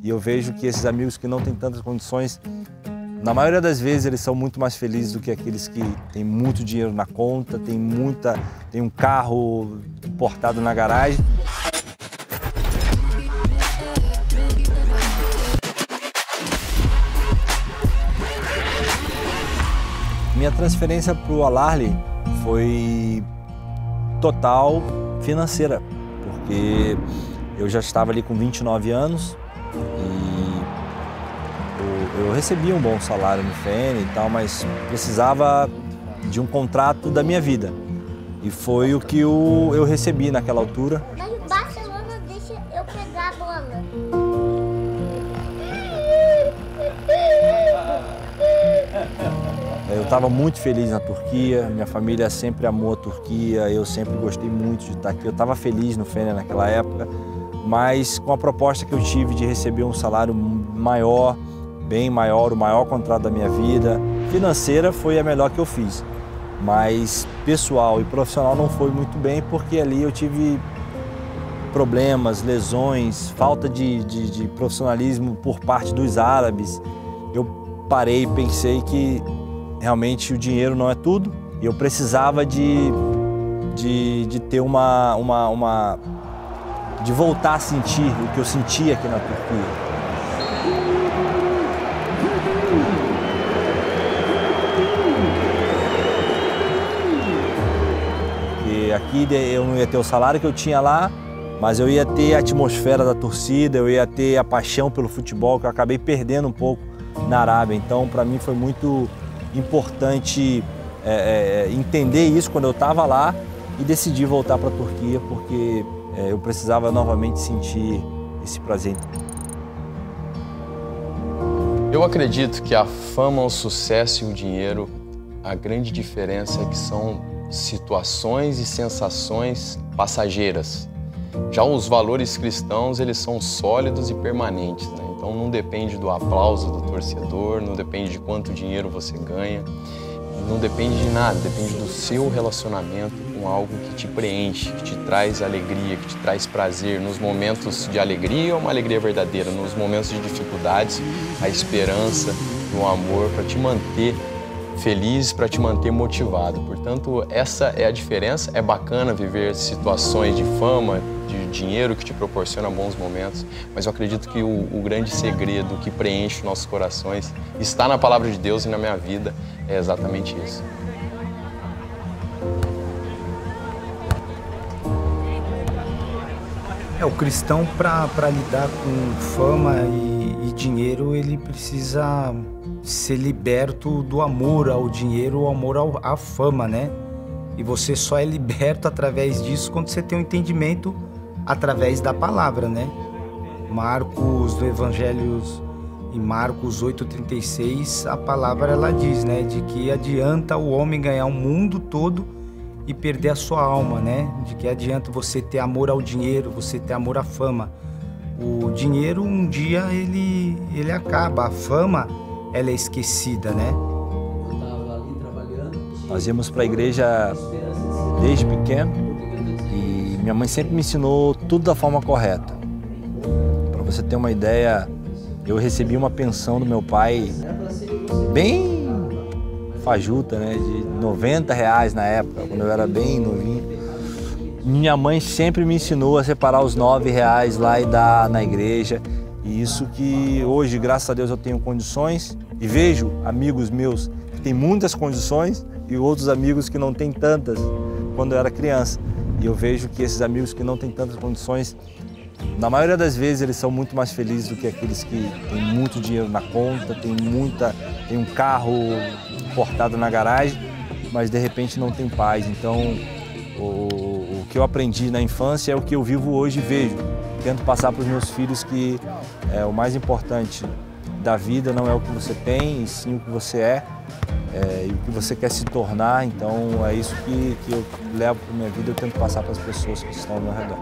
E eu vejo que esses amigos que não têm tantas condições, na maioria das vezes eles são muito mais felizes do que aqueles que têm muito dinheiro na conta, tem um carro importado na garagem. Minha transferência para o Al-Ahly foi total financeira, porque eu já estava ali com 29 anos e eu recebia um bom salário no FEN e tal, mas precisava de um contrato da minha vida. E foi o que eu recebi naquela altura. Mas o Barcelona deixa eu pegar a bola. Eu estava muito feliz na Turquia, minha família sempre amou a Turquia, eu sempre gostei muito de estar aqui. Eu estava feliz no FEN naquela época, mas com a proposta que eu tive de receber um salário maior, bem maior, o maior contrato da minha vida, financeira foi a melhor que eu fiz. Mas pessoal e profissional não foi muito bem, porque ali eu tive problemas, lesões, falta de profissionalismo por parte dos árabes. Eu parei e pensei que realmente o dinheiro não é tudo e eu precisava de ter de voltar a sentir o que eu sentia aqui na Turquia. E aqui eu não ia ter o salário que eu tinha lá, mas eu ia ter a atmosfera da torcida, eu ia ter a paixão pelo futebol que eu acabei perdendo um pouco na Arábia. Então, para mim foi muito importante entender isso quando eu estava lá e decidi voltar para a Turquia, porque eu precisava novamente sentir esse prazer. Eu acredito que a fama, o sucesso e o dinheiro, a grande diferença é que são situações e sensações passageiras. Já os valores cristãos, eles são sólidos e permanentes, né? Então não depende do aplauso do torcedor, não depende de quanto dinheiro você ganha, não depende de nada, depende do seu relacionamento com algo que te preenche, que te traz alegria, que te traz prazer. Nos momentos de alegria, uma alegria verdadeira, nos momentos de dificuldades, a esperança, o amor para te manter feliz, para te manter motivado. Portanto, essa é a diferença. É bacana viver situações de fama, de dinheiro que te proporciona bons momentos, mas eu acredito que o grande segredo que preenche nossos corações está na palavra de Deus e na minha vida, é exatamente isso. O cristão, para lidar com fama e dinheiro, ele precisa ser liberto do amor ao dinheiro, o amor à fama, né? E você só é liberto através disso quando você tem um entendimento através da palavra, né? Marcos, do Evangelho, em Marcos 8,36, a palavra ela diz, né? De que adianta o homem ganhar o mundo todo e perder a sua alma, né? De que adianta você ter amor ao dinheiro, você ter amor à fama. O dinheiro um dia ele acaba, a fama ela é esquecida, né? Nós íamos para a igreja desde pequeno e minha mãe sempre me ensinou tudo da forma correta. Para você ter uma ideia, eu recebi uma pensão do meu pai bem fajuta, né, de R$90 na época, quando eu era bem novinho. Minha mãe sempre me ensinou a separar os R$9 lá e dar na igreja. E isso que hoje, graças a Deus, eu tenho condições e vejo amigos meus que têm muitas condições e outros amigos que não têm tantas quando eu era criança. E eu vejo que esses amigos que não têm tantas condições, na maioria das vezes, eles são muito mais felizes do que aqueles que têm muito dinheiro na conta, têm um carro importado na garagem, mas de repente não tem paz. Então, o que eu aprendi na infância é o que eu vivo hoje e vejo. Tento passar para os meus filhos que o mais importante da vida não é o que você tem, e sim o que você é, e o que você quer se tornar. Então é isso que eu levo para a minha vida, eu tento passar para as pessoas que estão ao meu redor.